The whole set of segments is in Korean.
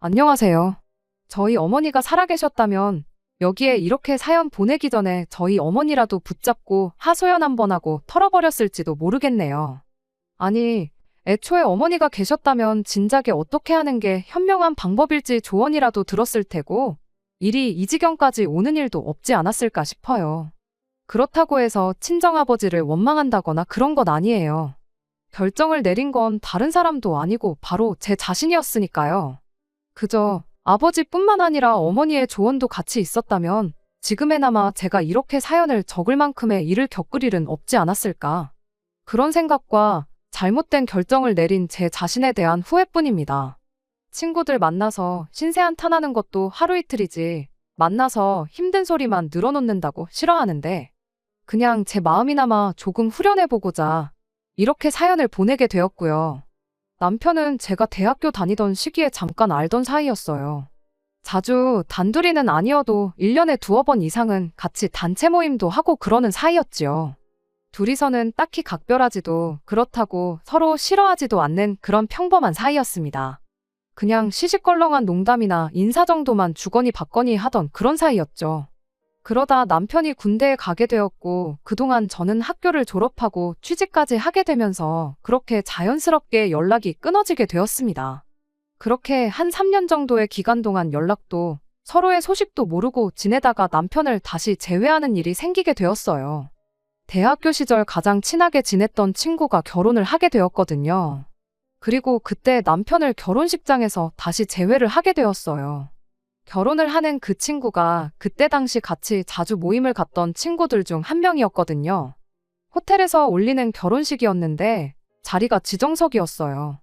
안녕하세요. 저희 어머니가 살아계셨다면 여기에 이렇게 사연 보내기 전에 저희 어머니라도 붙잡고 하소연 한번 하고 털어버렸을지도 모르겠네요. 아니, 애초에 어머니가 계셨다면 진작에 어떻게 하는 게 현명한 방법일지 조언이라도 들었을 테고 일이 이 지경까지 오는 일도 없지 않았을까 싶어요. 그렇다고 해서 친정아버지를 원망한다거나 그런 건 아니에요. 결정을 내린 건 다른 사람도 아니고 바로 제 자신이었으니까요. 그저 아버지뿐만 아니라 어머니의 조언도 같이 있었다면 지금에나마 제가 이렇게 사연을 적을 만큼의 일을 겪을 일은 없지 않았을까. 그런 생각과 잘못된 결정을 내린 제 자신에 대한 후회뿐입니다. 친구들 만나서 신세한탄하는 것도 하루 이틀이지 만나서 힘든 소리만 늘어놓는다고 싫어하는데 그냥 제 마음이나마 조금 후련해보고자 이렇게 사연을 보내게 되었고요. 남편은 제가 대학교 다니던 시기에 잠깐 알던 사이였어요. 자주 단둘이는 아니어도 1년에 두어 번 이상은 같이 단체 모임도 하고 그러는 사이였지요. 둘이서는 딱히 각별하지도 그렇다고 서로 싫어하지도 않는 그런 평범한 사이였습니다. 그냥 시시껄렁한 농담이나 인사 정도만 주거니 받거니 하던 그런 사이였죠. 그러다 남편이 군대에 가게 되었고 그동안 저는 학교를 졸업하고 취직까지 하게 되면서 그렇게 자연스럽게 연락이 끊어지게 되었습니다. 그렇게 한 3년 정도의 기간 동안 연락도 서로의 소식도 모르고 지내다가 남편을 다시 재회하는 일이 생기게 되었어요. 대학교 시절 가장 친하게 지냈던 친구가 결혼을 하게 되었거든요. 그리고 그때 남편을 결혼식장에서 다시 재회를 하게 되었어요. 결혼을 하는 그 친구가 그때 당시 같이 자주 모임을 갔던 친구들 중 한 명이었거든요. 호텔에서 올리는 결혼식이었는데 자리가 지정석이었어요.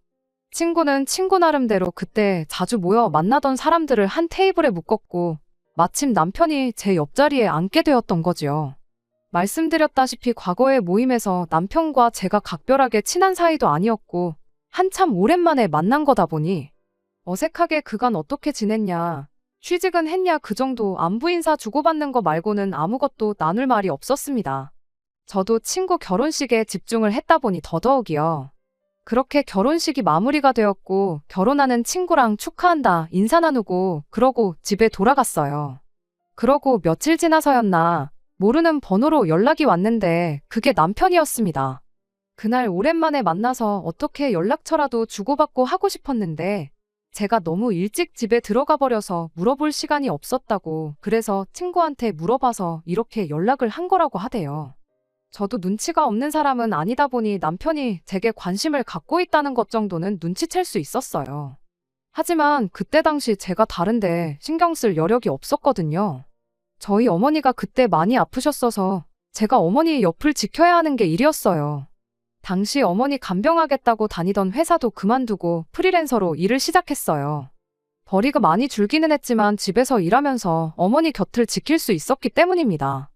친구는 친구 나름대로 그때 자주 모여 만나던 사람들을 한 테이블에 묶었고 마침 남편이 제 옆자리에 앉게 되었던 거지요. 말씀드렸다시피 과거의 모임에서 남편과 제가 각별하게 친한 사이도 아니었고 한참 오랜만에 만난 거다 보니 어색하게 그간 어떻게 지냈냐, 취직은 했냐 그 정도 안부 인사 주고받는 거 말고는 아무것도 나눌 말이 없었습니다. 저도 친구 결혼식에 집중을 했다 보니 더더욱이요. 그렇게 결혼식이 마무리가 되었고 결혼하는 친구랑 축하한다 인사 나누고 그러고 집에 돌아갔어요. 그러고 며칠 지나서였나 모르는 번호로 연락이 왔는데 그게 남편이었습니다. 그날 오랜만에 만나서 어떻게 연락처라도 주고받고 하고 싶었는데 제가 너무 일찍 집에 들어가 버려서 물어볼 시간이 없었다고 그래서 친구한테 물어봐서 이렇게 연락을 한 거라고 하대요. 저도 눈치가 없는 사람은 아니다 보니 남편이 제게 관심을 갖고 있다는 것 정도는 눈치챌 수 있었어요. 하지만 그때 당시 제가 다른데 신경 쓸 여력이 없었거든요. 저희 어머니가 그때 많이 아프셨어서 제가 어머니 옆을 지켜야 하는 게 일이었어요. 당시 어머니 간병하겠다고 다니던 회사도 그만두고 프리랜서로 일을 시작했어요. 벌이가 많이 줄기는 했지만 집에서 일하면서 어머니 곁을 지킬 수 있었기 때문입니다.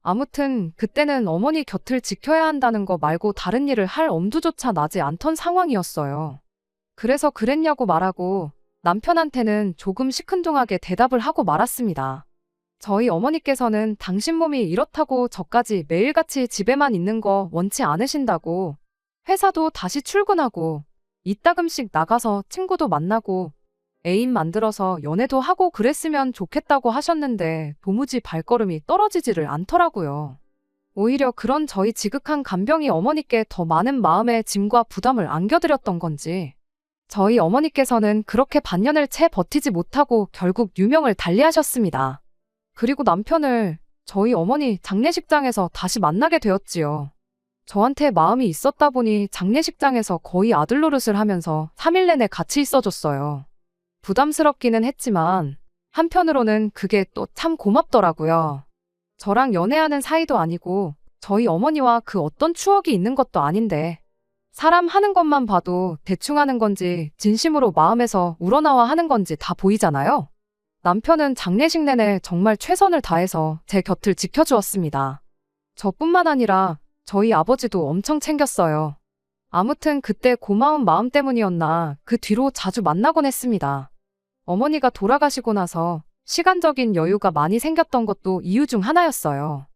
아무튼 그때는 어머니 곁을 지켜야 한다는 거 말고 다른 일을 할 엄두조차 나지 않던 상황이었어요. 그래서 그랬냐고 말하고 남편한테는 조금 시큰둥하게 대답을 하고 말았습니다. 저희 어머니께서는 당신 몸이 이렇다고 저까지 매일같이 집에만 있는 거 원치 않으신다고 회사도 다시 출근하고 이따금씩 나가서 친구도 만나고 애인 만들어서 연애도 하고 그랬으면 좋겠다고 하셨는데 도무지 발걸음이 떨어지지를 않더라고요. 오히려 그런 저희 지극한 간병이 어머니께 더 많은 마음의 짐과 부담을 안겨드렸던 건지 저희 어머니께서는 그렇게 반년을 채 버티지 못하고 결국 유명을 달리하셨습니다. 그리고 남편을 저희 어머니 장례식장에서 다시 만나게 되었지요. 저한테 마음이 있었다 보니 장례식장에서 거의 아들 노릇을 하면서 3일 내내 같이 있어줬어요. 부담스럽기는 했지만 한편으로는 그게 또 참 고맙더라고요. 저랑 연애하는 사이도 아니고 저희 어머니와 그 어떤 추억이 있는 것도 아닌데 사람 하는 것만 봐도 대충 하는 건지 진심으로 마음에서 우러나와 하는 건지 다 보이잖아요. 남편은 장례식 내내 정말 최선을 다해서 제 곁을 지켜주었습니다. 저뿐만 아니라 저희 아버지도 엄청 챙겼어요. 아무튼 그때 고마운 마음 때문이었나 그 뒤로 자주 만나곤 했습니다. 어머니가 돌아가시고 나서 시간적인 여유가 많이 생겼던 것도 이유 중 하나였어요.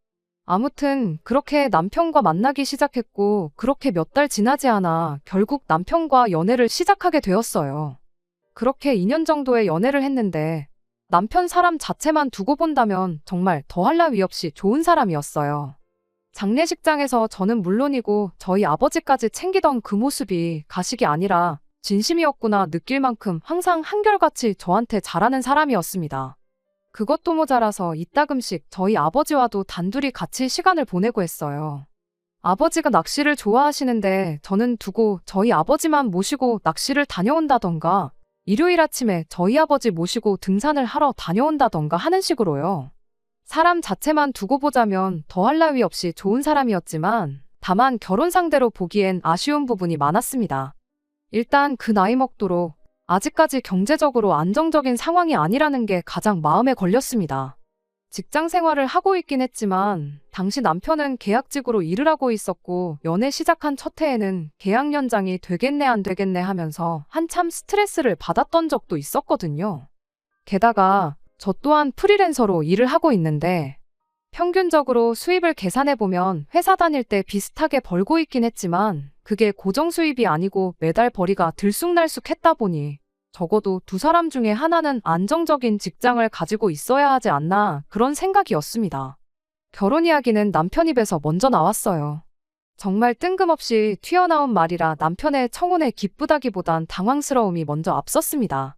아무튼 그렇게 남편과 만나기 시작했고 그렇게 몇 달 지나지 않아 결국 남편과 연애를 시작하게 되었어요. 그렇게 2년 정도의 연애를 했는데 남편 사람 자체만 두고 본다면 정말 더할 나위 없이 좋은 사람이었어요. 장례식장에서 저는 물론이고 저희 아버지까지 챙기던 그 모습이 가식이 아니라 진심이었구나 느낄 만큼 항상 한결같이 저한테 잘하는 사람이었습니다. 그것도 모자라서 이따금씩 저희 아버지와도 단둘이 같이 시간을 보내고 했어요. 아버지가 낚시를 좋아하시는데 저는 두고 저희 아버지만 모시고 낚시를 다녀온다던가 일요일 아침에 저희 아버지 모시고 등산을 하러 다녀온다던가 하는 식으로요. 사람 자체만 두고 보자면 더할 나위 없이 좋은 사람이었지만 다만 결혼 상대로 보기엔 아쉬운 부분이 많았습니다. 일단 그 나이 먹도록 아직까지 경제적으로 안정적인 상황이 아니라는 게 가장 마음에 걸렸습니다. 직장 생활을 하고 있긴 했지만 당시 남편은 계약직으로 일을 하고 있었고 연애 시작한 첫 해에는 계약 연장이 되겠네 안 되겠네 하면서 한참 스트레스를 받았던 적도 있었거든요. 게다가 저 또한 프리랜서로 일을 하고 있는데 평균적으로 수입을 계산해보면 회사 다닐 때 비슷하게 벌고 있긴 했지만 그게 고정 수입이 아니고 매달 벌이가 들쑥날쑥했다 보니 적어도 두 사람 중에 하나는 안정적인 직장을 가지고 있어야 하지 않나 그런 생각이었습니다. 결혼 이야기는 남편 입에서 먼저 나왔어요. 정말 뜬금없이 튀어나온 말이라 남편의 청혼에 기쁘다기보단 당황스러움이 먼저 앞섰습니다.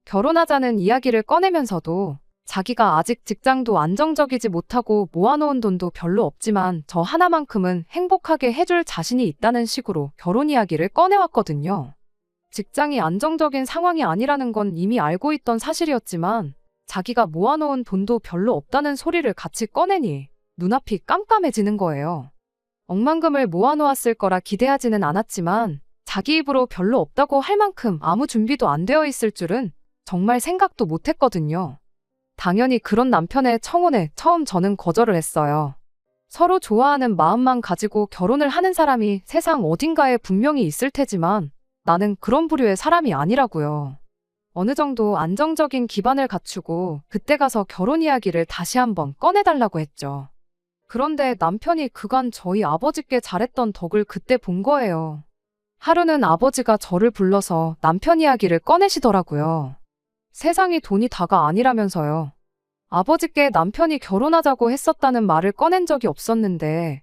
결혼하자는 이야기를 꺼내면서도 자기가 아직 직장도 안정적이지 못하고 모아놓은 돈도 별로 없지만 저 하나만큼은 행복하게 해줄 자신이 있다는 식으로 결혼 이야기를 꺼내왔거든요. 직장이 안정적인 상황이 아니라는 건 이미 알고 있던 사실이었지만 자기가 모아놓은 돈도 별로 없다는 소리를 같이 꺼내니 눈앞이 깜깜해지는 거예요. 억만금을 모아놓았을 거라 기대하지는 않았지만 자기 입으로 별로 없다고 할 만큼 아무 준비도 안 되어 있을 줄은 정말 생각도 못했거든요. 당연히 그런 남편의 청혼에 처음 저는 거절을 했어요. 서로 좋아하는 마음만 가지고 결혼을 하는 사람이 세상 어딘가에 분명히 있을 테지만 나는 그런 부류의 사람이 아니라고요. 어느 정도 안정적인 기반을 갖추고 그때 가서 결혼 이야기를 다시 한번 꺼내달라고 했죠. 그런데 남편이 그간 저희 아버지께 잘했던 덕을 그때 본 거예요. 하루는 아버지가 저를 불러서 남편 이야기를 꺼내시더라고요. 세상이 돈이 다가 아니라면서요. 아버지께 남편이 결혼하자고 했었다는 말을 꺼낸 적이 없었는데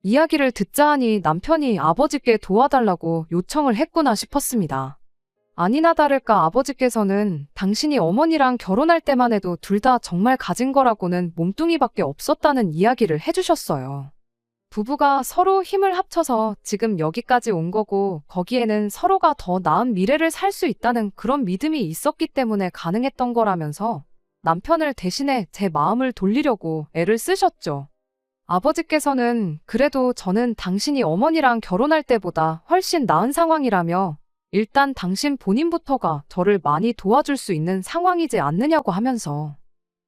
이야기를 듣자 하니 남편이 아버지께 도와달라고 요청을 했구나 싶었습니다. 아니나 다를까 아버지께서는 당신이 어머니랑 결혼할 때만 해도 둘 다 정말 가진 거라고는 몸뚱이밖에 없었다는 이야기를 해주셨어요. 부부가 서로 힘을 합쳐서 지금 여기까지 온 거고 거기에는 서로가 더 나은 미래를 살 수 있다는 그런 믿음이 있었기 때문에 가능했던 거라면서 남편을 대신해 제 마음을 돌리려고 애를 쓰셨죠. 아버지께서는 그래도 저는 당신이 어머니랑 결혼할 때보다 훨씬 나은 상황이라며 일단 당신 본인부터가 저를 많이 도와줄 수 있는 상황이지 않느냐고 하면서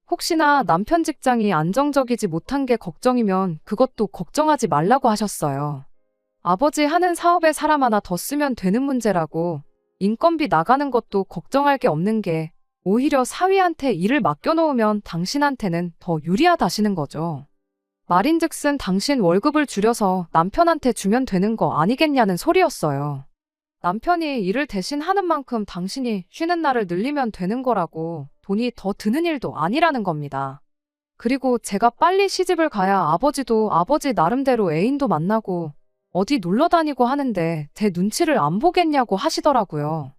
혹시나 남편 직장이 안정적이지 못한 게 걱정이면 그것도 걱정하지 말라고 하셨어요. 아버지 하는 사업에 사람 하나 더 쓰면 되는 문제라고 인건비 나가는 것도 걱정할 게 없는 게 오히려 사위한테 일을 맡겨놓으면 당신한테는 더 유리하다시는 거죠. 말인즉슨 당신 월급을 줄여서 남편한테 주면 되는 거 아니겠냐는 소리였어요. 남편이 일을 대신 하는 만큼 당신이 쉬는 날을 늘리면 되는 거라고 돈이 더 드는 일도 아니라는 겁니다. 그리고 제가 빨리 시집을 가야 아버지도 아버지 나름대로 애인도 만나고 어디 놀러 다니고 하는데 제 눈치를 안 보겠냐고 하시더라고요.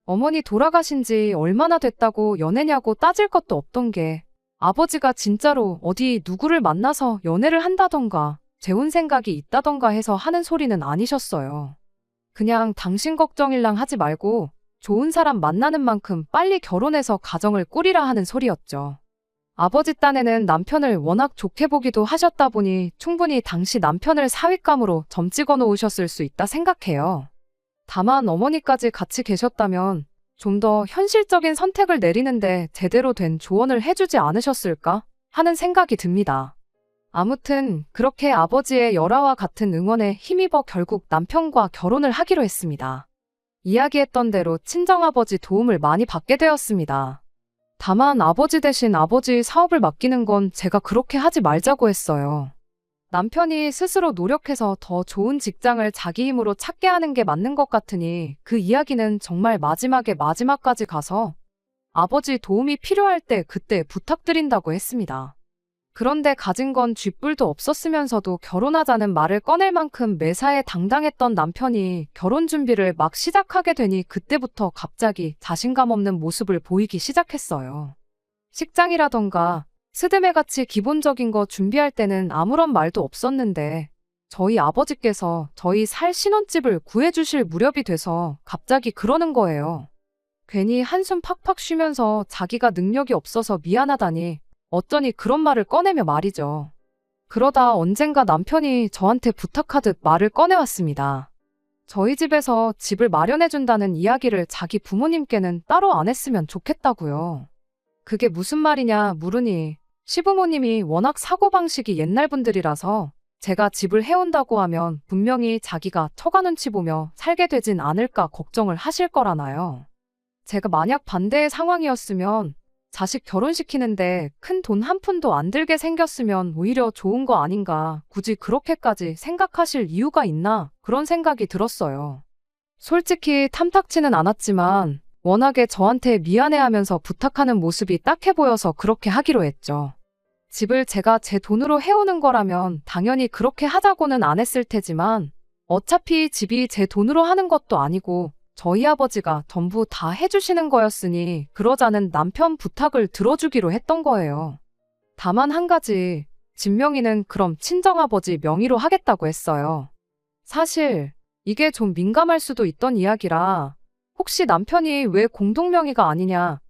어머니 돌아가신 지 얼마나 됐다고 연애냐고 따질 것도 없던 게 아버지가 진짜로 어디 누구를 만나서 연애를 한다던가 재혼 생각이 있다던가 해서 하는 소리는 아니셨어요. 그냥 당신 걱정일랑 하지 말고 좋은 사람 만나는 만큼 빨리 결혼해서 가정을 꾸리라 하는 소리였죠. 아버지 딴에는 남편을 워낙 좋게 보기도 하셨다 보니 충분히 당시 남편을 사윗감으로 점 찍어 놓으셨을 수 있다 생각해요. 다만 어머니까지 같이 계셨다면 좀 더 현실적인 선택을 내리는데 제대로 된 조언을 해주지 않으셨을까 하는 생각이 듭니다. 아무튼 그렇게 아버지의 열화와 같은 응원에 힘입어 결국 남편과 결혼을 하기로 했습니다. 이야기했던 대로 친정아버지 도움을 많이 받게 되었습니다. 다만 아버지 대신 아버지 사업을 맡기는 건 제가 그렇게 하지 말자고 했어요. 남편이 스스로 노력해서 더 좋은 직장을 자기 힘으로 찾게 하는 게 맞는 것 같으니 그 이야기는 정말 마지막에 마지막까지 가서 아버지 도움이 필요할 때 그때 부탁드린다고 했습니다. 그런데 가진 건 쥐뿔도 없었으면서도 결혼하자는 말을 꺼낼 만큼 매사에 당당했던 남편이 결혼 준비를 막 시작하게 되니 그때부터 갑자기 자신감 없는 모습을 보이기 시작했어요. 식장이라던가 스드메같이 기본적인 거 준비할 때는 아무런 말도 없었는데 저희 아버지께서 저희 살 신혼집을 구해주실 무렵이 돼서 갑자기 그러는 거예요. 괜히 한숨 팍팍 쉬면서 자기가 능력이 없어서 미안하다니 어쩌니 그런 말을 꺼내며 말이죠. 그러다 언젠가 남편이 저한테 부탁하듯 말을 꺼내왔습니다. 저희 집에서 집을 마련해준다는 이야기를 자기 부모님께는 따로 안 했으면 좋겠다고요. 그게 무슨 말이냐 물으니 시부모님이 워낙 사고방식이 옛날 분들이라서 제가 집을 해온다고 하면 분명히 자기가 처가 눈치 보며 살게 되진 않을까 걱정을 하실 거라나요. 제가 만약 반대의 상황이었으면 자식 결혼시키는데 큰 돈 한 푼도 안 들게 생겼으면 오히려 좋은 거 아닌가, 굳이 그렇게까지 생각하실 이유가 있나 그런 생각이 들었어요. 솔직히 탐탁치는 않았지만 워낙에 저한테 미안해하면서 부탁하는 모습이 딱해 보여서 그렇게 하기로 했죠. 집을 제가 제 돈으로 해오는 거라면 당연히 그렇게 하자고는 안 했을 테지만 어차피 집이 제 돈으로 하는 것도 아니고 저희 아버지가 전부 다 해주시는 거였으니 그러자는 남편 부탁을 들어주기로 했던 거예요. 다만 한 가지, 집 명의는 그럼 친정아버지 명의로 하겠다고 했어요. 사실 이게 좀 민감할 수도 있던 이야기라 혹시 남편이 왜 공동명의가 아니냐,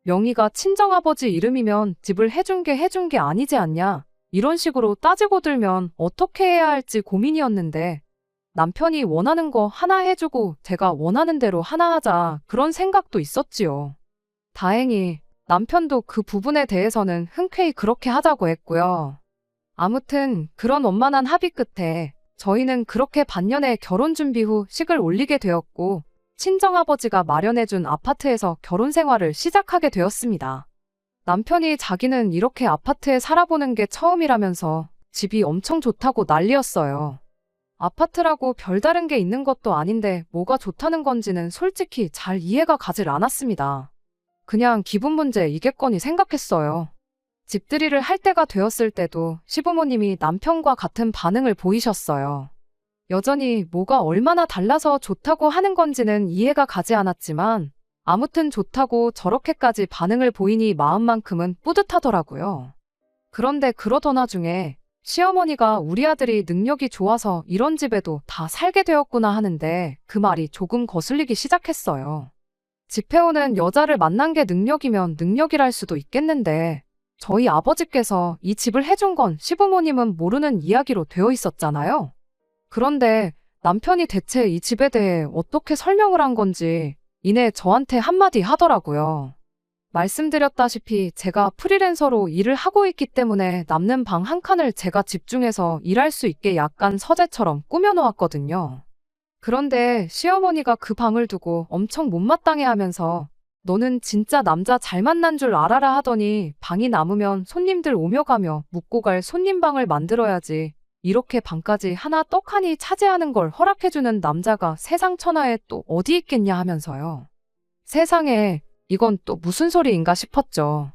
명의가 친정아버지 이름이면 집을 해준 게 아니지 않냐, 이런 식으로 따지고 들면 어떻게 해야 할지 고민이었는데 남편이 원하는 거 하나 해주고 제가 원하는 대로 하나 하자 그런 생각도 있었지요. 다행히 남편도 그 부분에 대해서는 흔쾌히 그렇게 하자고 했고요. 아무튼 그런 원만한 합의 끝에 저희는 그렇게 반년에 결혼 준비 후 식을 올리게 되었고 친정아버지가 마련해준 아파트에서 결혼 생활을 시작하게 되었습니다. 남편이 자기는 이렇게 아파트에 살아보는 게 처음이라면서 집이 엄청 좋다고 난리였어요. 아파트라고 별다른 게 있는 것도 아닌데 뭐가 좋다는 건지는 솔직히 잘 이해가 가질 않았습니다. 그냥 기분 문제이겠거니 생각했어요. 집들이를 할 때가 되었을 때도 시부모님이 남편과 같은 반응을 보이셨어요. 여전히 뭐가 얼마나 달라서 좋다고 하는 건지는 이해가 가지 않았지만 아무튼 좋다고 저렇게까지 반응을 보이니 마음만큼은 뿌듯하더라고요. 그런데 그러던 와중에 시어머니가 우리 아들이 능력이 좋아서 이런 집에도 다 살게 되었구나 하는데 그 말이 조금 거슬리기 시작했어요. 집 해오는 여자를 만난 게 능력이면 능력이랄 수도 있겠는데 저희 아버지께서 이 집을 해준 건 시부모님은 모르는 이야기로 되어 있었잖아요. 그런데 남편이 대체 이 집에 대해 어떻게 설명을 한 건지 이내 저한테 한마디 하더라고요. 말씀드렸다시피 제가 프리랜서로 일을 하고 있기 때문에 남는 방 한 칸을 제가 집중해서 일할 수 있게 약간 서재처럼 꾸며놓았거든요. 그런데 시어머니가 그 방을 두고 엄청 못마땅해 하면서 너는 진짜 남자 잘 만난 줄 알아라 하더니 방이 남으면 손님들 오며 가며 묵고 갈 손님방을 만들어야지 이렇게 방까지 하나 떡하니 차지하는 걸 허락해주는 남자가 세상 천하에 또 어디 있겠냐 하면서요. 세상에 이건 또 무슨 소리인가 싶었죠.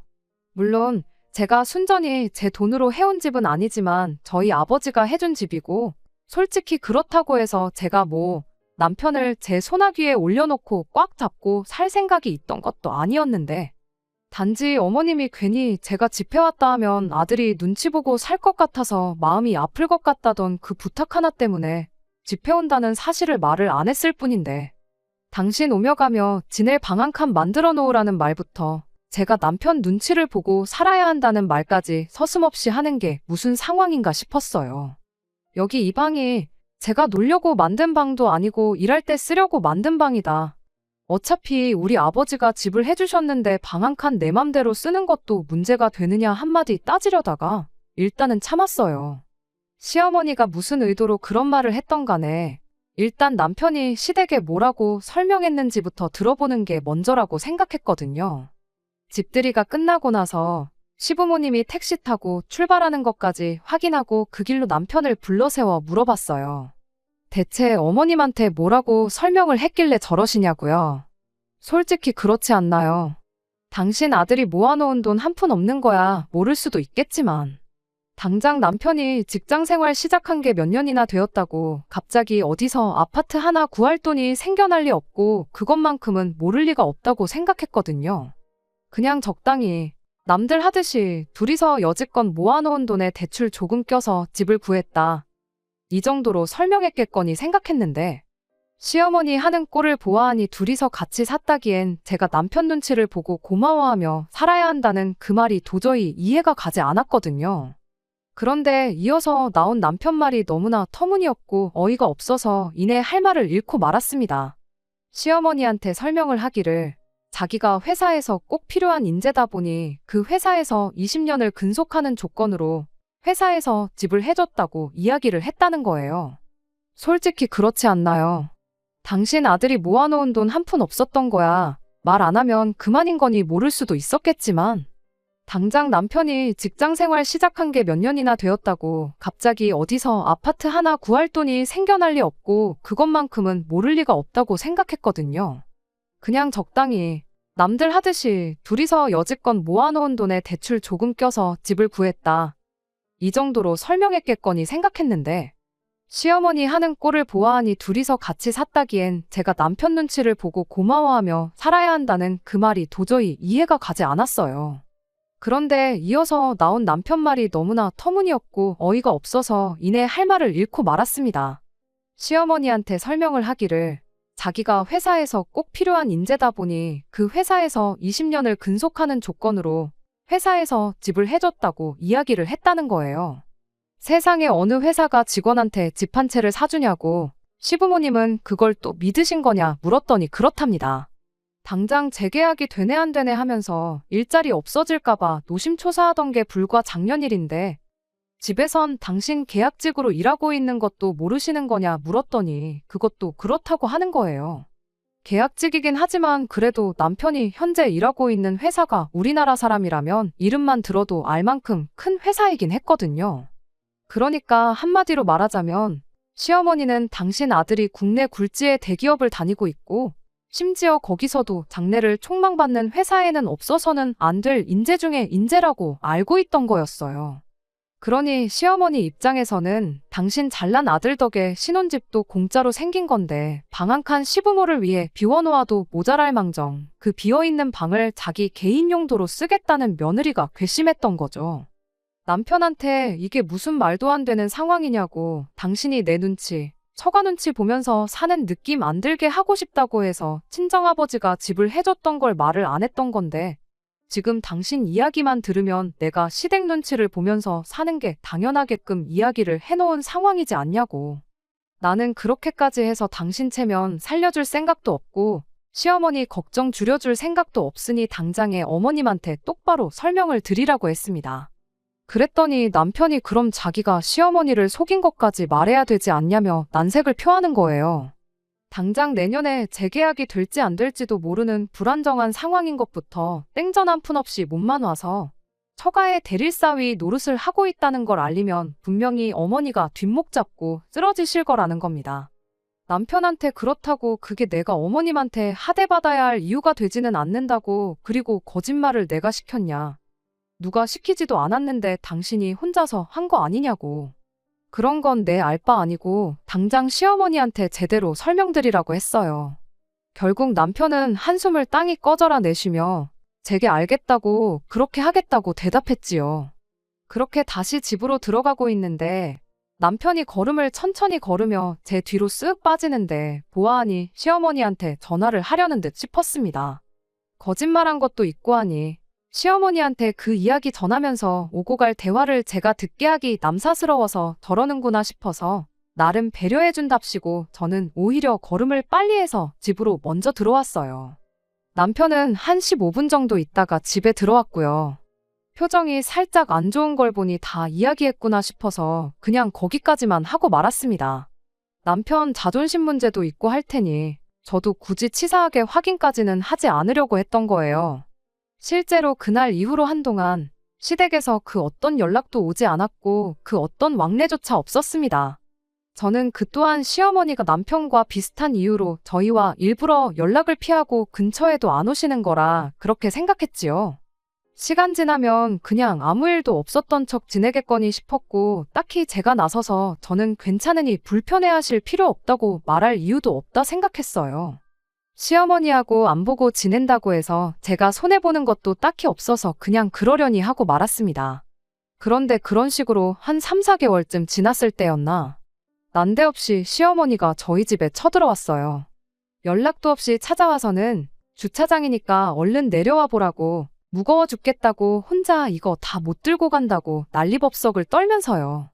물론 제가 순전히 제 돈으로 해온 집은 아니지만 저희 아버지가 해준 집이고 솔직히 그렇다고 해서 제가 뭐 남편을 제 소나귀 위에 올려놓고 꽉 잡고 살 생각이 있던 것도 아니었는데 단지 어머님이 괜히 제가 집해왔다 하면 아들이 눈치 보고 살 것 같아서 마음이 아플 것 같다던 그 부탁 하나 때문에 집해온다는 사실을 말을 안 했을 뿐인데 당신 오며 가며 지낼 방 한 칸 만들어 놓으라는 말부터 제가 남편 눈치를 보고 살아야 한다는 말까지 서슴없이 하는 게 무슨 상황인가 싶었어요. 여기 이 방이 제가 놀려고 만든 방도 아니고 일할 때 쓰려고 만든 방이다. 어차피 우리 아버지가 집을 해주셨는데 방 한 칸 내 맘대로 쓰는 것도 문제가 되느냐 한마디 따지려다가 일단은 참았어요. 시어머니가 무슨 의도로 그런 말을 했던 간에 일단 남편이 시댁에 뭐라고 설명했는지부터 들어보는 게 먼저라고 생각했거든요. 집들이가 끝나고 나서 시부모님이 택시 타고 출발하는 것까지 확인하고 그 길로 남편을 불러세워 물어봤어요. 대체 어머님한테 뭐라고 설명을 했길래 저러시냐고요? 솔직히 그렇지 않나요? 당신 아들이 모아놓은 돈 한 푼 없는 거야 모를 수도 있겠지만 당장 남편이 직장생활 시작한 게 몇 년이나 되었다고 갑자기 어디서 아파트 하나 구할 돈이 생겨날 리 없고 그것만큼은 모를 리가 없다고 생각했거든요. 그냥 적당히 남들 하듯이 둘이서 여지껏 모아놓은 돈에 대출 조금 껴서 집을 구했다. 이 정도로 설명했겠거니 생각했는데 시어머니 하는 꼴을 보아하니 둘이서 같이 샀다기엔 제가 남편 눈치를 보고 고마워하며 살아야 한다는 그 말이 도저히 이해가 가지 않았거든요. 그런데 이어서 나온 남편 말이 너무나 터무니없고 어이가 없어서 이내 할 말을 잃고 말았습니다. 시어머니한테 설명을 하기를 자기가 회사에서 꼭 필요한 인재다 보니 그 회사에서 20년을 근속하는 조건으로 회사에서 집을 해줬다고 이야기를 했다는 거예요. 솔직히 그렇지 않나요? 당신 아들이 모아놓은 돈 한 푼 없었던 거야. 말 안 하면 그만인 거니 모를 수도 있었겠지만 당장 남편이 직장생활 시작한 게 몇 년이나 되었다고 갑자기 어디서 아파트 하나 구할 돈이 생겨날 리 없고 그것만큼은 모를 리가 없다고 생각했거든요. 그냥 적당히 남들 하듯이 둘이서 여지껏 모아놓은 돈에 대출 조금 껴서 집을 구했다. 이 정도로 설명했겠거니 생각했는데 시어머니 하는 꼴을 보아하니 둘이서 같이 샀다기엔 제가 남편 눈치를 보고 고마워하며 살아야 한다는 그 말이 도저히 이해가 가지 않았어요. 그런데 이어서 나온 남편 말이 너무나 터무니없고 어이가 없어서 이내 할 말을 잃고 말았습니다. 시어머니한테 설명을 하기를 자기가 회사에서 꼭 필요한 인재다 보니 그 회사에서 20년을 근속하는 조건으로 회사에서 집을 해줬다고 이야기를 했다는 거예요. 세상에 어느 회사가 직원한테 집 한 채를 사주냐고 시부모님은 그걸 또 믿으신 거냐 물었더니 그렇답니다. 당장 재계약이 되네 안 되네 하면서 일자리 없어질까봐 노심초사하던 게 불과 작년 일인데 집에선 당신 계약직으로 일하고 있는 것도 모르시는 거냐 물었더니 그것도 그렇다고 하는 거예요. 계약직이긴 하지만 그래도 남편이 현재 일하고 있는 회사가 우리나라 사람이라면 이름만 들어도 알 만큼 큰 회사이긴 했거든요. 그러니까 한마디로 말하자면 시어머니는 당신 아들이 국내 굴지의 대기업을 다니고 있고 심지어 거기서도 장래를 촉망받는 회사에는 없어서는 안 될 인재 중에 인재라고 알고 있던 거였어요. 그러니 시어머니 입장에서는 당신 잘난 아들 덕에 신혼집도 공짜로 생긴 건데 방 한 칸 시부모를 위해 비워놓아도 모자랄 망정 그 비어있는 방을 자기 개인 용도로 쓰겠다는 며느리가 괘씸했던 거죠. 남편한테 이게 무슨 말도 안 되는 상황이냐고 당신이 내 눈치, 처가 눈치 보면서 사는 느낌 안 들게 하고 싶다고 해서 친정아버지가 집을 해줬던 걸 말을 안 했던 건데 지금 당신 이야기만 들으면 내가 시댁 눈치를 보면서 사는 게 당연하게끔 이야기를 해놓은 상황이지 않냐고. 나는 그렇게까지 해서 당신 체면 살려줄 생각도 없고 시어머니 걱정 줄여줄 생각도 없으니 당장에 어머님한테 똑바로 설명을 드리라고 했습니다. 그랬더니 남편이 그럼 자기가 시어머니를 속인 것까지 말해야 되지 않냐며 난색을 표하는 거예요. 당장 내년에 재계약이 될지 안 될지도 모르는 불안정한 상황인 것부터 땡전 한 푼 없이 몸만 와서 처가의 대릴사위 노릇을 하고 있다는 걸 알리면 분명히 어머니가 뒷목 잡고 쓰러지실 거라는 겁니다. 남편한테 그렇다고 그게 내가 어머님한테 하대받아야 할 이유가 되지는 않는다고. 그리고 거짓말을 내가 시켰냐. 누가 시키지도 않았는데 당신이 혼자서 한 거 아니냐고. 그런 건 내 알 바 아니고 당장 시어머니한테 제대로 설명드리라고 했어요. 결국 남편은 한숨을 땅이 꺼져라 내쉬며 제게 알겠다고 그렇게 하겠다고 대답했지요. 그렇게 다시 집으로 들어가고 있는데 남편이 걸음을 천천히 걸으며 제 뒤로 쓱 빠지는데 보아하니 시어머니한테 전화를 하려는 듯 싶었습니다. 거짓말한 것도 있고 하니 시어머니한테 그 이야기 전하면서 오고 갈 대화를 제가 듣게 하기 남사스러워서 저러는구나 싶어서 나름 배려해준답시고 저는 오히려 걸음을 빨리 해서 집으로 먼저 들어왔어요. 남편은 한 15분 정도 있다가 집에 들어왔고요. 표정이 살짝 안 좋은 걸 보니 다 이야기했구나 싶어서 그냥 거기까지만 하고 말았습니다. 남편 자존심 문제도 있고 할 테니 저도 굳이 치사하게 확인까지는 하지 않으려고 했던 거예요. 실제로 그날 이후로 한동안 시댁에서 그 어떤 연락도 오지 않았고 그 어떤 왕래조차 없었습니다. 저는 그 또한 시어머니가 남편과 비슷한 이유로 저희와 일부러 연락을 피하고 근처에도 안 오시는 거라 그렇게 생각했지요. 시간 지나면 그냥 아무 일도 없었던 척 지내겠거니 싶었고 딱히 제가 나서서 저는 괜찮으니 불편해하실 필요 없다고 말할 이유도 없다 생각했어요. 시어머니하고 안 보고 지낸다고 해서 제가 손해보는 것도 딱히 없어서 그냥 그러려니 하고 말았습니다. 그런데 그런 식으로 한 3, 4개월쯤 지났을 때였나 난데없이 시어머니가 저희 집에 쳐들어왔어요. 연락도 없이 찾아와서는 주차장이니까 얼른 내려와 보라고 무거워 죽겠다고 혼자 이거 다 못 들고 간다고 난리법석을 떨면서요.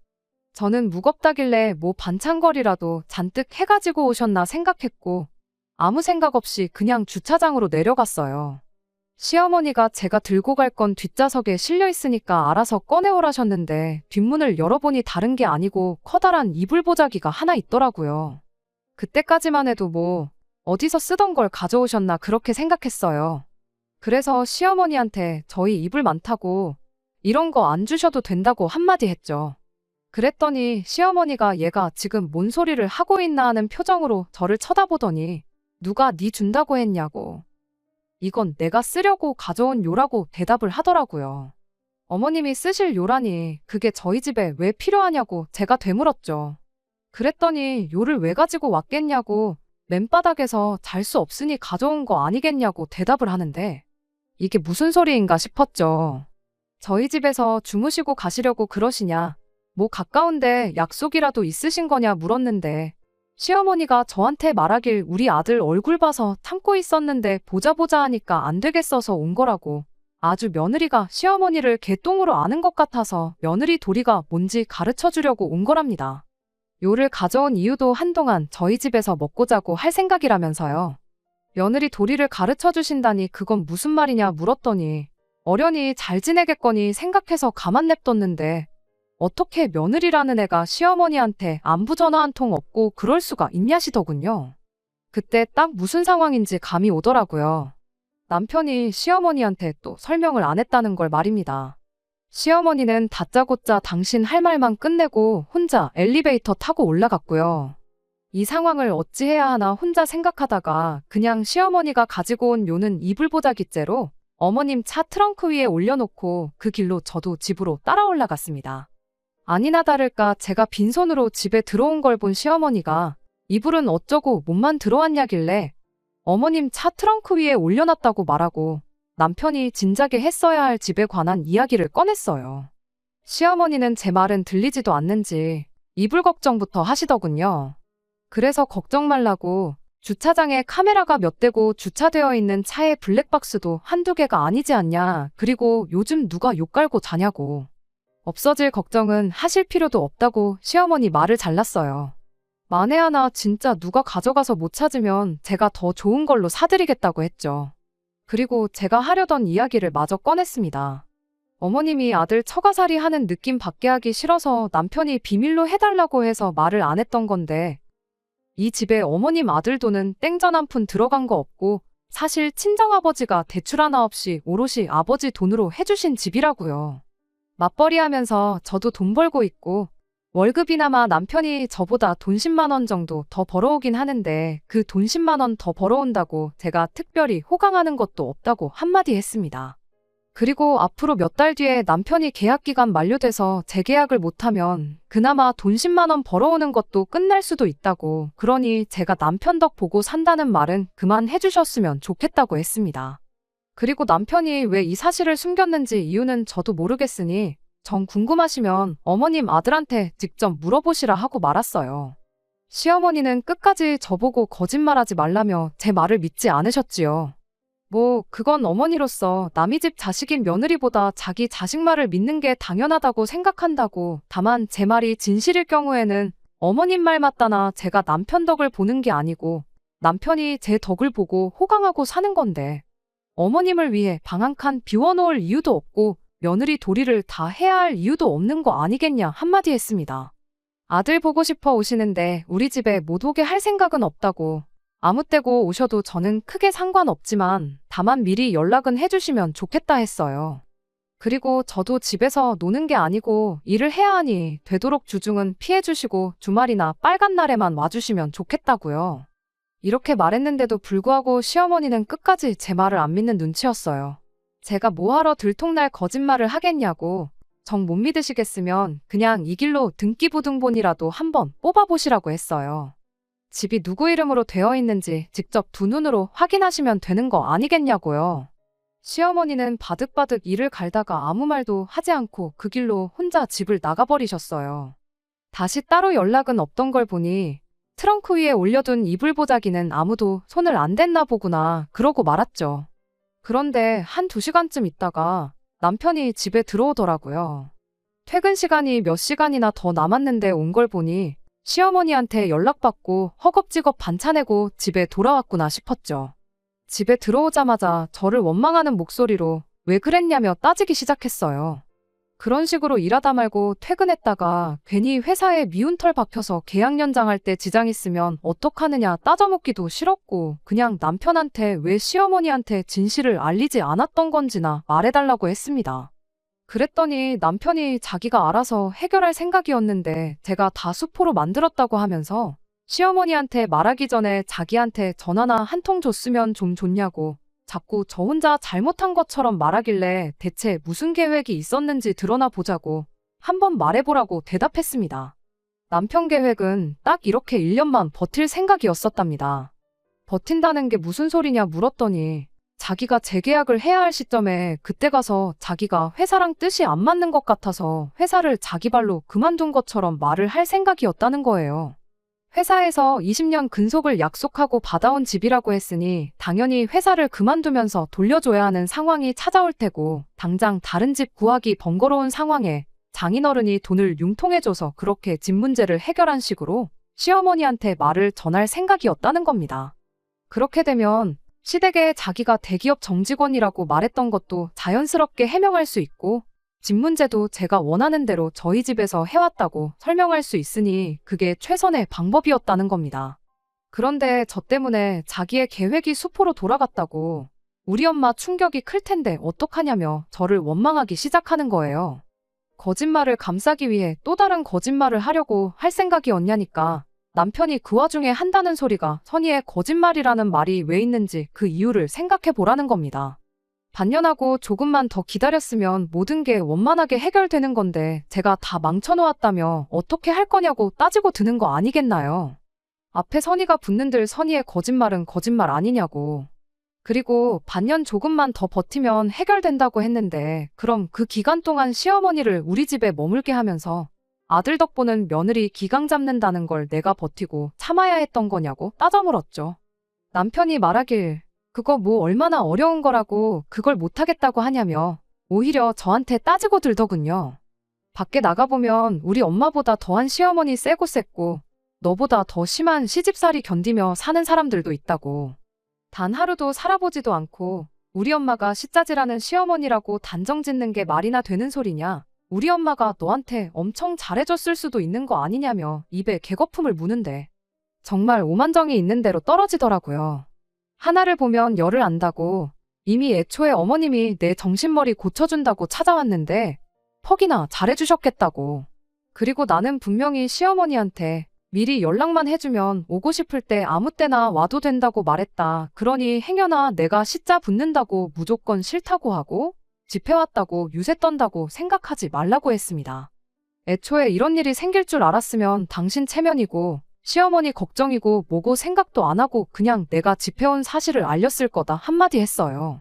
저는 무겁다길래 뭐 반찬거리라도 잔뜩 해가지고 오셨나 생각했고 아무 생각 없이 그냥 주차장으로 내려갔어요. 시어머니가 제가 들고 갈 건 뒷좌석에 실려 있으니까 알아서 꺼내오라셨는데 뒷문을 열어보니 다른 게 아니고 커다란 이불 보자기가 하나 있더라고요. 그때까지만 해도 뭐 어디서 쓰던 걸 가져오셨나 그렇게 생각했어요. 그래서 시어머니한테 저희 이불 많다고 이런 거 안 주셔도 된다고 한마디 했죠. 그랬더니 시어머니가 얘가 지금 뭔 소리를 하고 있나 하는 표정으로 저를 쳐다보더니 누가 니 준다고 했냐고. 이건 내가 쓰려고 가져온 요라고 대답을 하더라고요. 어머님이 쓰실 요라니 그게 저희 집에 왜 필요하냐고 제가 되물었죠. 그랬더니 요를 왜 가지고 왔겠냐고 맨바닥에서 잘 수 없으니 가져온 거 아니겠냐고 대답을 하는데 이게 무슨 소리인가 싶었죠. 저희 집에서 주무시고 가시려고 그러시냐 뭐 가까운데 약속이라도 있으신 거냐 물었는데 시어머니가 저한테 말하길 우리 아들 얼굴 봐서 참고 있었는데 보자 하니까 안 되겠어서 온 거라고. 아주 며느리가 시어머니를 개똥으로 아는 것 같아서 며느리 도리가 뭔지 가르쳐 주려고 온 거랍니다. 요를 가져온 이유도 한동안 저희 집에서 먹고 자고 할 생각이라면서요. 며느리 도리를 가르쳐 주신다니 그건 무슨 말이냐 물었더니 어련히 잘 지내겠거니 생각해서 가만 냅뒀는데 어떻게 며느리라는 애가 시어머니한테 안부 전화 한 통 없고 그럴 수가 있냐시더군요. 그때 딱 무슨 상황인지 감이 오더라고요. 남편이 시어머니한테 또 설명을 안 했다는 걸 말입니다. 시어머니는 다짜고짜 당신 할 말만 끝내고 혼자 엘리베이터 타고 올라갔고요. 이 상황을 어찌해야 하나 혼자 생각하다가 그냥 시어머니가 가지고 온 요는 이불 보자기째로 어머님 차 트렁크 위에 올려놓고 그 길로 저도 집으로 따라 올라갔습니다. 아니나 다를까 제가 빈손으로 집에 들어온 걸 본 시어머니가 이불은 어쩌고 몸만 들어왔냐길래 어머님 차 트렁크 위에 올려놨다고 말하고 남편이 진작에 했어야 할 집에 관한 이야기를 꺼냈어요. 시어머니는 제 말은 들리지도 않는지 이불 걱정부터 하시더군요. 그래서 걱정 말라고 주차장에 카메라가 몇 대고 주차되어 있는 차의 블랙박스도 한두 개가 아니지 않냐. 그리고 요즘 누가 욕 깔고 자냐고. 없어질 걱정은 하실 필요도 없다고 시어머니 말을 잘랐어요. 만에 하나 진짜 누가 가져가서 못 찾으면 제가 더 좋은 걸로 사드리겠다고 했죠. 그리고 제가 하려던 이야기를 마저 꺼냈습니다. 어머님이 아들 처가살이 하는 느낌 받게 하기 싫어서 남편이 비밀로 해달라고 해서 말을 안 했던 건데 이 집에 어머님 아들 돈은 땡전 한 푼 들어간 거 없고 사실 친정아버지가 대출 하나 없이 오롯이 아버지 돈으로 해주신 집이라고요. 맞벌이 하면서 저도 돈 벌고 있고 월급이나마 남편이 저보다 돈 10만 원 정도 더 벌어오긴 하는데 그 돈 10만 원 더 벌어온다고 제가 특별히 호강하는 것도 없다고 한마디 했습니다. 그리고 앞으로 몇 달 뒤에 남편이 계약기간 만료돼서 재계약을 못하면 그나마 돈 10만 원 벌어오는 것도 끝날 수도 있다고 그러니 제가 남편 덕 보고 산다는 말은 그만 해주셨으면 좋겠다고 했습니다. 그리고 남편이 왜 이 사실을 숨겼는지 이유는 저도 모르겠으니 정 궁금하시면 어머님 아들한테 직접 물어보시라 하고 말았어요. 시어머니는 끝까지 저보고 거짓말하지 말라며 제 말을 믿지 않으셨지요. 뭐 그건 어머니로서 남의 집 자식인 며느리보다 자기 자식 말을 믿는 게 당연하다고 생각한다고. 다만 제 말이 진실일 경우에는 어머님 말 맞다나 제가 남편 덕을 보는 게 아니고 남편이 제 덕을 보고 호강하고 사는 건데 어머님을 위해 방 한 칸 비워놓을 이유도 없고 며느리 도리를 다 해야 할 이유도 없는 거 아니겠냐 한마디 했습니다. 아들 보고 싶어 오시는데 우리 집에 못 오게 할 생각은 없다고. 아무 때고 오셔도 저는 크게 상관없지만 다만 미리 연락은 해주시면 좋겠다 했어요. 그리고 저도 집에서 노는 게 아니고 일을 해야 하니 되도록 주중은 피해주시고 주말이나 빨간 날에만 와주시면 좋겠다고요. 이렇게 말했는데도 불구하고 시어머니는 끝까지 제 말을 안 믿는 눈치였어요. 제가 뭐하러 들통날 거짓말을 하겠냐고, 정 못 믿으시겠으면 그냥 이 길로 등기부등본이라도 한번 뽑아보시라고 했어요. 집이 누구 이름으로 되어 있는지 직접 두 눈으로 확인하시면 되는 거 아니겠냐고요. 시어머니는 바득바득 이를 갈다가 아무 말도 하지 않고 그 길로 혼자 집을 나가버리셨어요. 다시 따로 연락은 없던 걸 보니 트렁크 위에 올려둔 이불보자기는 아무도 손을 안 댔나 보구나 그러고 말았죠. 그런데 한 2시간쯤 있다가 남편이 집에 들어오더라고요. 퇴근 시간이 몇 시간이나 더 남았는데 온 걸 보니 시어머니한테 연락받고 허겁지겁 반차 내고 집에 돌아왔구나 싶었죠. 집에 들어오자마자 저를 원망하는 목소리로 왜 그랬냐며 따지기 시작했어요. 그런 식으로 일하다 말고 퇴근했다가 괜히 회사에 미운 털 박혀서 계약 연장할 때 지장 있으면 어떡하느냐 따져묻기도 싫었고 그냥 남편한테 왜 시어머니한테 진실을 알리지 않았던 건지나 말해달라고 했습니다. 그랬더니 남편이 자기가 알아서 해결할 생각이었는데 제가 다 수포로 만들었다고 하면서 시어머니한테 말하기 전에 자기한테 전화나 한 통 줬으면 좀 좋냐고 자꾸 저 혼자 잘못한 것처럼 말하길래 대체 무슨 계획이 있었는지 드러나 보자고 한번 말해보라고 대답했습니다. 남편 계획은 딱 이렇게 1년만 버틸 생각이었었답니다. 버틴다는 게 무슨 소리냐 물었더니 자기가 재계약을 해야 할 시점에 그때 가서 자기가 회사랑 뜻이 안 맞는 것 같아서 회사를 자기 발로 그만둔 것처럼 말을 할 생각이었다는 거예요. 회사에서 20년 근속을 약속하고 받아온 집이라고 했으니 당연히 회사를 그만두면서 돌려줘야 하는 상황이 찾아올 테고 당장 다른 집 구하기 번거로운 상황에 장인어른이 돈을 융통해줘서 그렇게 집 문제를 해결한 식으로 시어머니한테 말을 전할 생각이었다는 겁니다. 그렇게 되면 시댁에 자기가 대기업 정직원이라고 말했던 것도 자연스럽게 해명할 수 있고 집 문제도 제가 원하는 대로 저희 집에서 해왔다고 설명할 수 있으니 그게 최선의 방법이었다는 겁니다. 그런데 저 때문에 자기의 계획이 수포로 돌아갔다고 우리 엄마 충격이 클 텐데 어떡하냐며 저를 원망하기 시작하는 거예요. 거짓말을 감싸기 위해 또 다른 거짓말을 하려고 할 생각이었냐니까 남편이 그 와중에 한다는 소리가 선의의 거짓말이라는 말이 왜 있는지 그 이유를 생각해 보라는 겁니다. 반년하고 조금만 더 기다렸으면 모든 게 원만하게 해결되는 건데 제가 다 망쳐놓았다며 어떻게 할 거냐고 따지고 드는 거 아니겠나요? 앞에 선의가 붙는들 선의의 거짓말은 거짓말 아니냐고. 그리고 반년 조금만 더 버티면 해결된다고 했는데 그럼 그 기간 동안 시어머니를 우리 집에 머물게 하면서 아들 덕보는 며느리 기강 잡는다는 걸 내가 버티고 참아야 했던 거냐고 따져 물었죠. 남편이 말하길 그거 뭐 얼마나 어려운 거라고 그걸 못하겠다고 하냐며 오히려 저한테 따지고 들더군요. 밖에 나가보면 우리 엄마보다 더한 시어머니 세고 셌고 너보다 더 심한 시집살이 견디며 사는 사람들도 있다고. 단 하루도 살아보지도 않고 우리 엄마가 시짜지라는 시어머니라고 단정짓는 게 말이나 되는 소리냐. 우리 엄마가 너한테 엄청 잘해줬을 수도 있는 거 아니냐며 입에 개거품을 무는데 정말 오만정이 있는 대로 떨어지더라고요. 하나를 보면 열을 안다고 이미 애초에 어머님이 내 정신머리 고쳐준다고 찾아왔는데 퍽이나 잘해주셨겠다고. 그리고 나는 분명히 시어머니한테 미리 연락만 해주면 오고 싶을 때 아무 때나 와도 된다고 말했다. 그러니 행여나 내가 시자 붙는다고 무조건 싫다고 하고 집해왔다고 유세 떤다고 생각하지 말라고 했습니다. 애초에 이런 일이 생길 줄 알았으면 당신 체면이고 시어머니 걱정이고 뭐고 생각도 안 하고 그냥 내가 집해온 사실을 알렸을 거다 한마디 했어요.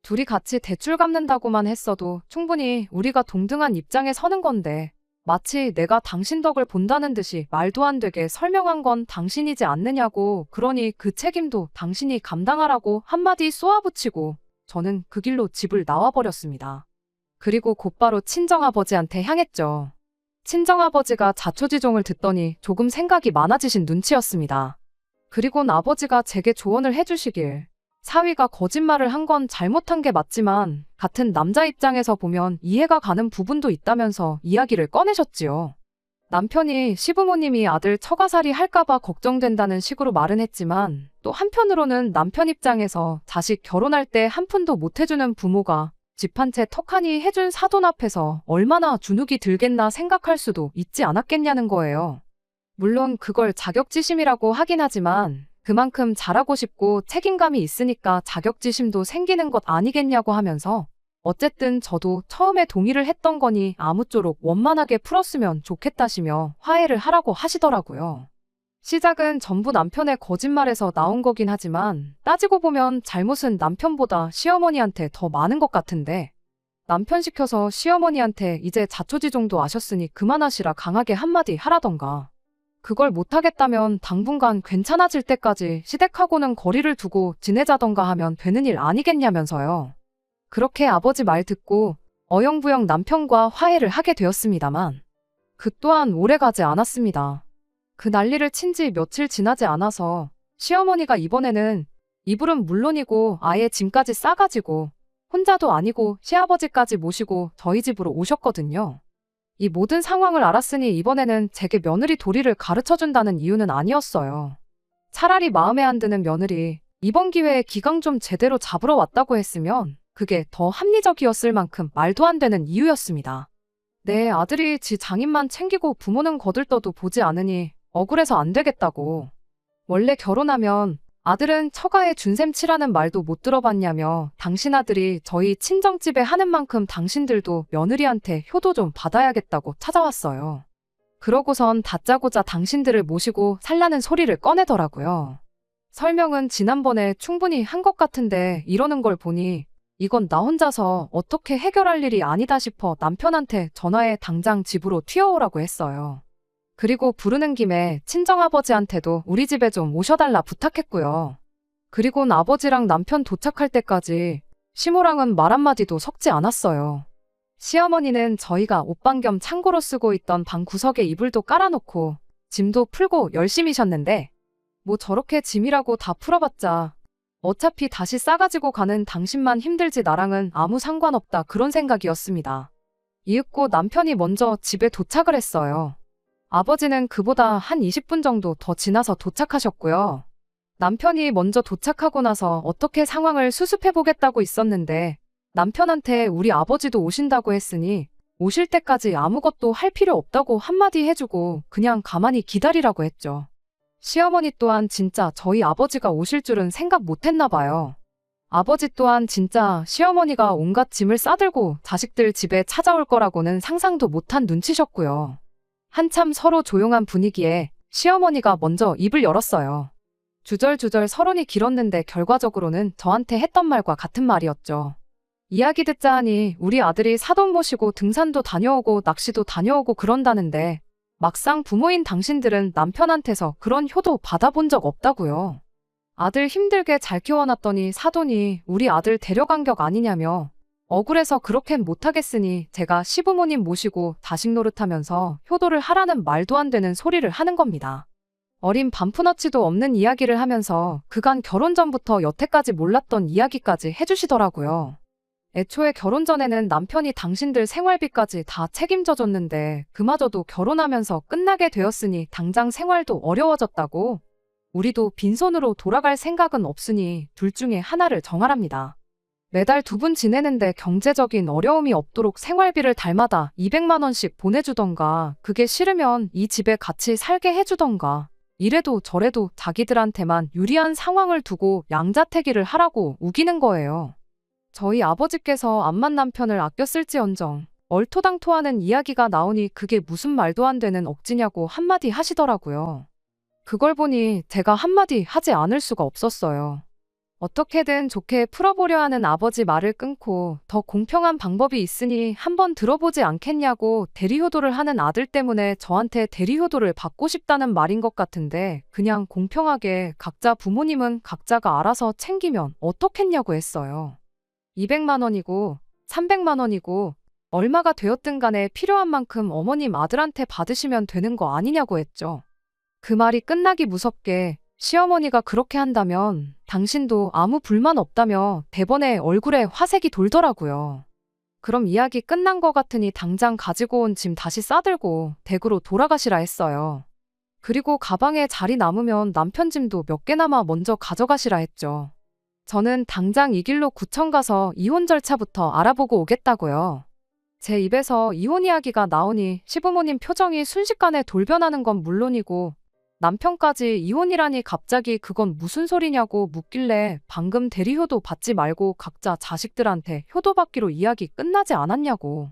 둘이 같이 대출 갚는다고만 했어도 충분히 우리가 동등한 입장에 서는 건데 마치 내가 당신 덕을 본다는 듯이 말도 안 되게 설명한 건 당신이지 않느냐고. 그러니 그 책임도 당신이 감당하라고 한마디 쏘아붙이고 저는 그 길로 집을 나와버렸습니다. 그리고 곧바로 친정아버지한테 향했죠. 친정아버지가 자초지종을 듣더니 조금 생각이 많아지신 눈치였습니다. 그리곤 아버지가 제게 조언을 해주시길 사위가 거짓말을 한 건 잘못한 게 맞지만 같은 남자 입장에서 보면 이해가 가는 부분도 있다면서 이야기를 꺼내셨지요. 남편이 시부모님이 아들 처가살이 할까봐 걱정된다는 식으로 말은 했지만 또 한편으로는 남편 입장에서 자식 결혼할 때 한 푼도 못 해주는 부모가 집 한 채 턱하니 해준 사돈 앞에서 얼마나 주눅이 들겠나 생각할 수도 있지 않았겠냐는 거예요. 물론 그걸 자격지심이라고 하긴 하지만 그만큼 잘하고 싶고 책임감이 있으니까 자격지심도 생기는 것 아니겠냐고 하면서 어쨌든 저도 처음에 동의를 했던 거니 아무쪼록 원만하게 풀었으면 좋겠다시며 화해를 하라고 하시더라고요. 시작은 전부 남편의 거짓말에서 나온 거긴 하지만 따지고 보면 잘못은 남편보다 시어머니한테 더 많은 것 같은데 남편 시켜서 시어머니한테 이제 자초지종도 아셨으니 그만하시라 강하게 한마디 하라던가 그걸 못하겠다면 당분간 괜찮아질 때까지 시댁하고는 거리를 두고 지내자던가 하면 되는 일 아니겠냐면서요. 그렇게 아버지 말 듣고 어영부영 남편과 화해를 하게 되었습니다만 그 또한 오래가지 않았습니다. 그 난리를 친 지 며칠 지나지 않아서 시어머니가 이번에는 이불은 물론이고 아예 짐까지 싸가지고 혼자도 아니고 시아버지까지 모시고 저희 집으로 오셨거든요. 이 모든 상황을 알았으니 이번에는 제게 며느리 도리를 가르쳐준다는 이유는 아니었어요. 차라리 마음에 안 드는 며느리 이번 기회에 기강 좀 제대로 잡으러 왔다고 했으면 그게 더 합리적이었을 만큼 말도 안 되는 이유였습니다. 내 아들이 지 장인만 챙기고 부모는 거들떠도 보지 않으니 억울해서 안 되겠다고. 원래 결혼하면 아들은 처가에 준셈 치라는 말도 못 들어봤냐며 당신 아들이 저희 친정집에 하는 만큼 당신들도 며느리한테 효도 좀 받아야겠다고 찾아왔어요. 그러고선 다짜고짜 당신들을 모시고 살라는 소리를 꺼내더라고요. 설명은 지난번에 충분히 한 것 같은데 이러는 걸 보니 이건 나 혼자서 어떻게 해결할 일이 아니다 싶어 남편한테 전화해 당장 집으로 튀어오라고 했어요. 그리고 부르는 김에 친정아버지한테도 우리 집에 좀 오셔달라 부탁했고요. 그리곤 아버지랑 남편 도착할 때까지 시모랑은 말 한마디도 섞지 않았어요. 시어머니는 저희가 옷방 겸 창고로 쓰고 있던 방 구석에 이불도 깔아놓고 짐도 풀고 열심히 쉬었는데 뭐 저렇게 짐이라고 다 풀어봤자 어차피 다시 싸가지고 가는 당신만 힘들지 나랑은 아무 상관없다 그런 생각이었습니다. 이윽고 남편이 먼저 집에 도착을 했어요. 아버지는 그보다 한 20분 정도 더 지나서 도착하셨고요. 남편이 먼저 도착하고 나서 어떻게 상황을 수습해보겠다고 있었는데 남편한테 우리 아버지도 오신다고 했으니 오실 때까지 아무것도 할 필요 없다고 한마디 해주고 그냥 가만히 기다리라고 했죠. 시어머니 또한 진짜 저희 아버지가 오실 줄은 생각 못했나 봐요. 아버지 또한 진짜 시어머니가 온갖 짐을 싸들고 자식들 집에 찾아올 거라고는 상상도 못한 눈치셨고요. 한참 서로 조용한 분위기에 시어머니가 먼저 입을 열었어요. 주절주절 서론이 길었는데 결과적으로는 저한테 했던 말과 같은 말이었죠. 이야기 듣자 하니 우리 아들이 사돈 모시고 등산도 다녀오고 낚시도 다녀오고 그런다는데 막상 부모인 당신들은 남편한테서 그런 효도 받아본 적 없다고요. 아들 힘들게 잘 키워놨더니 사돈이 우리 아들 데려간 격 아니냐며 억울해서 그렇게는 못하겠으니 제가 시부모님 모시고 자식 노릇하면서 효도를 하라는 말도 안 되는 소리를 하는 겁니다. 어린 반푼어치도 없는 이야기를 하면서 그간 결혼 전부터 여태까지 몰랐던 이야기까지 해주시더라고요. 애초에 결혼 전에는 남편이 당신들 생활비까지 다 책임져줬는데 그마저도 결혼하면서 끝나게 되었으니 당장 생활도 어려워졌다고 우리도 빈손으로 돌아갈 생각은 없으니 둘 중에 하나를 정하랍니다. 매달 2분 지내는데 경제적인 어려움이 없도록 생활비를 달마다 200만 원씩 보내주던가 그게 싫으면 이 집에 같이 살게 해주던가 이래도 저래도 자기들한테만 유리한 상황을 두고 양자택일을 하라고 우기는 거예요. 저희 아버지께서 암만 남편을 아껴 쓸지언정 얼토당토하는 이야기가 나오니 그게 무슨 말도 안 되는 억지냐고 한마디 하시더라고요. 그걸 보니 제가 한마디 하지 않을 수가 없었어요. 어떻게든 좋게 풀어보려 하는 아버지 말을 끊고 더 공평한 방법이 있으니 한번 들어보지 않겠냐고 대리효도를 하는 아들 때문에 저한테 대리효도를 받고 싶다는 말인 것 같은데 그냥 공평하게 각자 부모님은 각자가 알아서 챙기면 어떻겠냐고 했어요. 200만 원이고 300만 원이고 얼마가 되었든 간에 필요한 만큼 어머님 아들한테 받으시면 되는 거 아니냐고 했죠. 그 말이 끝나기 무섭게 시어머니가 그렇게 한다면 당신도 아무 불만 없다며 대번에 얼굴에 화색이 돌더라고요. 그럼 이야기 끝난 것 같으니 당장 가지고 온 짐 다시 싸들고 댁으로 돌아가시라 했어요. 그리고 가방에 자리 남으면 남편 짐도 몇 개나마 먼저 가져가시라 했죠. 저는 당장 이 길로 구청 가서 이혼 절차부터 알아보고 오겠다고요. 제 입에서 이혼 이야기가 나오니 시부모님 표정이 순식간에 돌변하는 건 물론이고 남편까지 이혼이라니 갑자기 그건 무슨 소리냐고 묻길래 방금 대리효도 받지 말고 각자 자식들한테 효도 받기로 이야기 끝나지 않았냐고.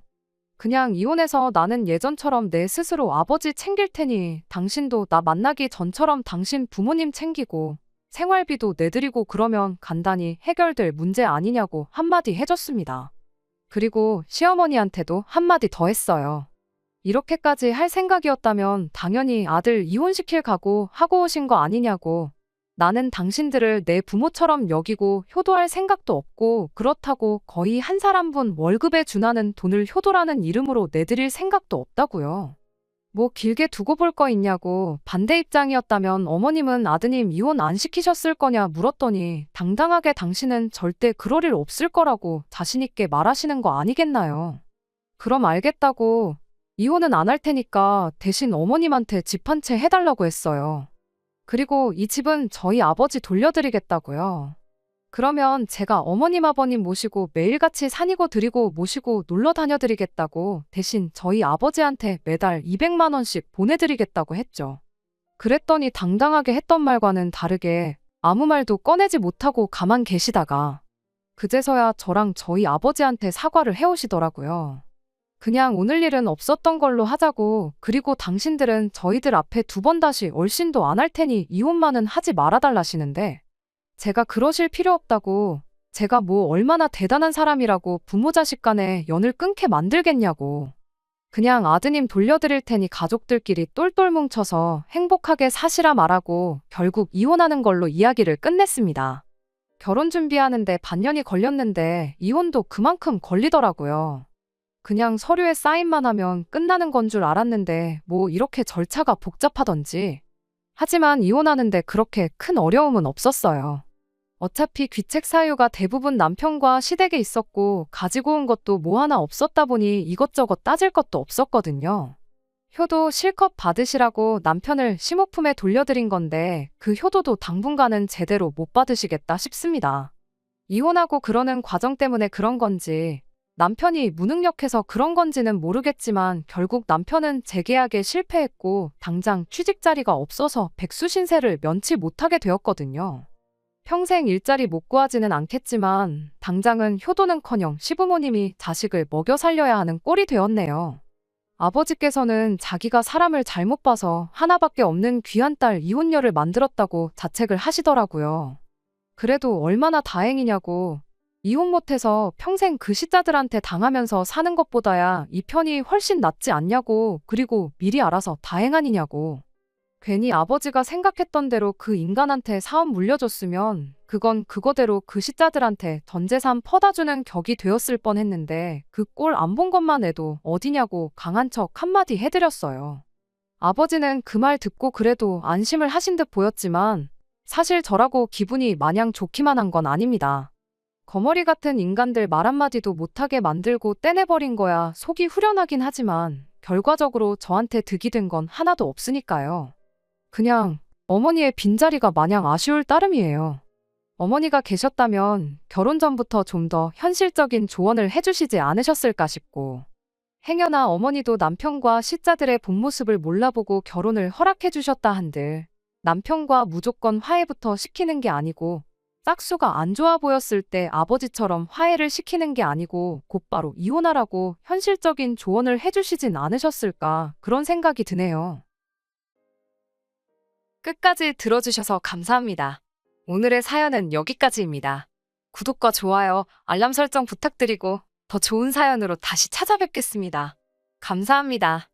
그냥 이혼해서 나는 예전처럼 내 스스로 아버지 챙길 테니 당신도 나 만나기 전처럼 당신 부모님 챙기고 생활비도 내드리고 그러면 간단히 해결될 문제 아니냐고 한마디 해줬습니다. 그리고 시어머니한테도 한마디 더 했어요. 이렇게까지 할 생각이었다면 당연히 아들 이혼시킬 각오 하고 오신 거 아니냐고. 나는 당신들을 내 부모처럼 여기고 효도할 생각도 없고 그렇다고 거의 한 사람분 월급에 준하는 돈을 효도라는 이름으로 내드릴 생각도 없다고요. 뭐 길게 두고 볼 거 있냐고 반대 입장이었다면 어머님은 아드님 이혼 안 시키셨을 거냐 물었더니 당당하게 당신은 절대 그럴 일 없을 거라고 자신있게 말하시는 거 아니겠나요? 그럼 알겠다고 이혼은 안 할 테니까 대신 어머님한테 집 한 채 해달라고 했어요. 그리고 이 집은 저희 아버지 돌려드리겠다고요. 그러면 제가 어머님 아버님 모시고 매일같이 산이고 드리고 모시고 놀러 다녀드리겠다고 대신 저희 아버지한테 매달 200만 원씩 보내드리겠다고 했죠. 그랬더니 당당하게 했던 말과는 다르게 아무 말도 꺼내지 못하고 가만 계시다가 그제서야 저랑 저희 아버지한테 사과를 해오시더라고요. 그냥 오늘 일은 없었던 걸로 하자고 그리고 당신들은 저희들 앞에 두 번 다시 얼씬도 안 할 테니 이혼만은 하지 말아달라시는데 제가 그러실 필요 없다고 제가 뭐 얼마나 대단한 사람이라고 부모 자식 간에 연을 끊게 만들겠냐고 그냥 아드님 돌려드릴 테니 가족들끼리 똘똘 뭉쳐서 행복하게 사시라 말하고 결국 이혼하는 걸로 이야기를 끝냈습니다. 결혼 준비하는데 반년이 걸렸는데 이혼도 그만큼 걸리더라고요. 그냥 서류에 사인만 하면 끝나는 건 줄 알았는데 뭐 이렇게 절차가 복잡하던지. 하지만 이혼하는데 그렇게 큰 어려움은 없었어요. 어차피 귀책 사유가 대부분 남편과 시댁에 있었고 가지고 온 것도 뭐 하나 없었다 보니 이것저것 따질 것도 없었거든요. 효도 실컷 받으시라고 남편을 심호품에 돌려드린 건데 그 효도도 당분간은 제대로 못 받으시겠다 싶습니다. 이혼하고 그러는 과정 때문에 그런 건지 남편이 무능력해서 그런 건지는 모르겠지만 결국 남편은 재계약에 실패했고 당장 취직 자리가 없어서 백수신세를 면치 못하게 되었거든요. 평생 일자리 못 구하지는 않겠지만 당장은 효도는커녕 시부모님이 자식을 먹여 살려야 하는 꼴이 되었네요. 아버지께서는 자기가 사람을 잘못 봐서 하나밖에 없는 귀한 딸 이혼녀를 만들었다고 자책을 하시더라고요. 그래도 얼마나 다행이냐고. 이혼 못해서 평생 그 시자들한테 당하면서 사는 것보다야 이 편이 훨씬 낫지 않냐고. 그리고 미리 알아서 다행 아니냐고. 괜히 아버지가 생각했던 대로 그 인간한테 사업 물려줬으면 그건 그거대로 그 시자들한테 전 재산 퍼다주는 격이 되었을 뻔했는데 그 꼴 안 본 것만 해도 어디냐고 강한 척 한마디 해드렸어요. 아버지는 그 말 듣고 그래도 안심을 하신 듯 보였지만 사실 저라고 기분이 마냥 좋기만 한 건 아닙니다. 거머리 같은 인간들 말 한마디도 못하게 만들고 떼내버린 거야 속이 후련하긴 하지만 결과적으로 저한테 득이 된 건 하나도 없으니까요. 그냥 어머니의 빈자리가 마냥 아쉬울 따름이에요. 어머니가 계셨다면 결혼 전부터 좀 더 현실적인 조언을 해주시지 않으셨을까 싶고 행여나 어머니도 남편과 시자들의 본 모습을 몰라보고 결혼을 허락해 주셨다 한들 남편과 무조건 화해부터 시키는 게 아니고 짝수가 안 좋아 보였을 때 아버지처럼 화해를 시키는 게 아니고 곧바로 이혼하라고 현실적인 조언을 해주시진 않으셨을까 그런 생각이 드네요. 끝까지 들어주셔서 감사합니다. 오늘의 사연은 여기까지입니다. 구독과 좋아요, 알람 설정 부탁드리고 더 좋은 사연으로 다시 찾아뵙겠습니다. 감사합니다.